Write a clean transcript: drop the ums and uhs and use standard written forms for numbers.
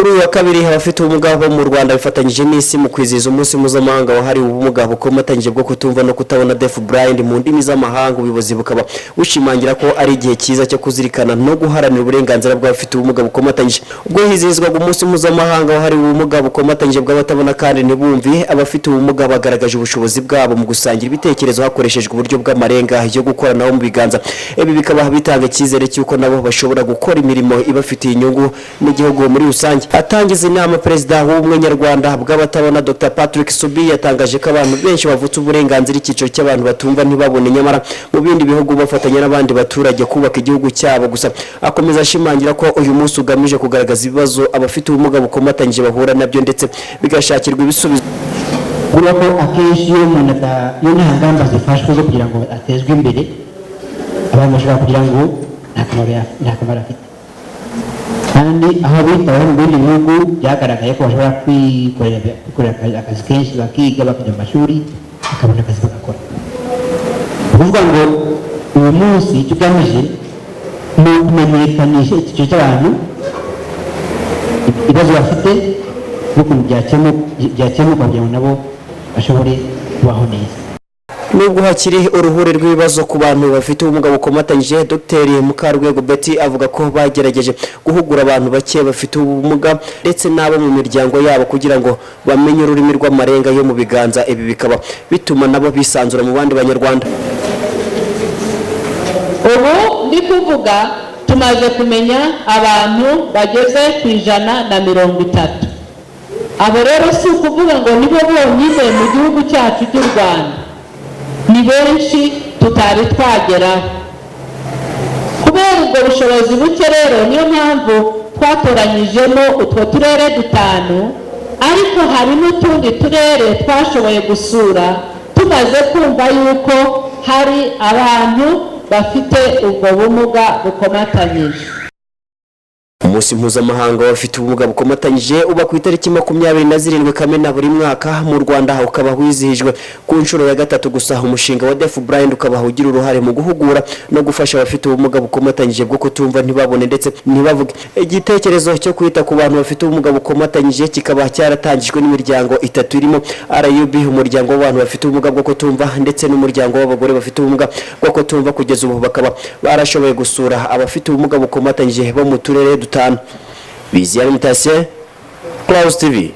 Kuri uyu wa kabiri abafite ubumuga bo mu Rwanda bifatanyije n'isi mu kwizihiza umunsi mpuzamahanga wahariwe ubumuga bukomatanyije bwo kutumva no kutabona deaf blind mu ndimi z'amahanga. Ubuyobozi bukaba bushimangira ko ari igihe cyiza cyo kuzirikana no guharanira uburenganzira bw'abafite ubumuga bukomatanyije. Ubwo hizihizwaga umunsi mpuzamahanga wahariwe ubumuga bukomatanyije bw'abatabona kandi ntibumve, abafite ubumuga bagaragaje ubushobozi bwabo mu gusangira ibitekerezo hakoreshejwe uburyo bw'amarenga yo gukoranaho mu biganza. Ibi bikaba bitanga icyizere cy'uko nabo bashobora gukora imirimo ibafitiye inyungu n'igihugu muri rusange. Atangiza inama, Perezida w'ubumwe nyarwanda bw'abatabona Dr Patrick Subi yatangaje ko abantu benshi bavutse uburenganzira icyiciro cy'abantu batumva ntibabone, nyamara mu bindi bihugu bafatanya n'abandi baturage kubaka igihugu cyabo. Gusa akomeza ashimangira ko uyu munsi ugamije kugaragaza ibibazo abafite ubumuga bukomatanyije bahura nabyo ndetse bigashakirwa ibisubizo. Kuko akenshi iyo umuntu nta ngamba zifashwe zo kugira ngo atezwe imbere, abantu bashobora kugira ngo nta kamaro afite, kandi aho bitaho mu bindi bihugu byagaragaye ko bashobora kwikorera akazi kenshi, bakiga bakajya mu mashuri bakabona akazi bagakora. Kuvuga ngo uyu munsi icyo ugamije ni ukumenyekanisha icyiciro cy'abantu, ibibazo bafite n'ukuntu byakemuka kugira ngo nabo bashobore kubaho neza. Nubwo hakiri uruhure rw'ibibazo ku bantu bafite ubumuga bukomatanyije, Dr Mukarwego Betty avuga ko bagerageje guhugura abantu bake bafite ubumuga ndetse n'abo mu miryango yabo kugira ngo bamenye ururimi rw'amarenga yo mu biganza. Ibi bikaba bituma nabo bisanzura mu bandi banyarwanda. Ubu ndi kuvuga tumaze kumenya abantu bageze ku 130. Abo rero si ukuvuga ngo nibo bonyine mu gihugu cyacu cy'u Rwanda, ni benshi tutari twageraho. Kubera ubwo bushobozi buke rero niyo mpamvu twatoranyijemo utwo turere 5, ariko hari n'utundi turere twashoboye gusura tumaze kumva yuko hari abantu bafite ubwo bumuga bukomatanyije. Umunsi mpuzamahanga w'abafite ubumuga bukomatanyije uba ku itariki 27 Kamena buri mwaka mu Rwanda, ukaba wizihijwe ku nshuro ya 3 gusa. Umushinga wa Deaf Blind ukaba ugira uruhare mu guhugura no gufasha abafite ubumuga bukomatanyije bwo kutumva ntibabone ndetse ntibavuge. Igitekerezo cyo kwita ku bantu bafite ubumuga bukomatanyije kikaba cyaratangijwe n'imiryango 3 irimo RUB, umuryango w'abantu bafite ubumuga bwo kutumva ndetse n'umuryango w'abagore bafite ubumuga bwo kutumva. Kugeza ubu bakaba barashoboye gusura abafite ubumuga bukomatanyije bo mu turere 5. Biziyani Mutashe, Clouds TV.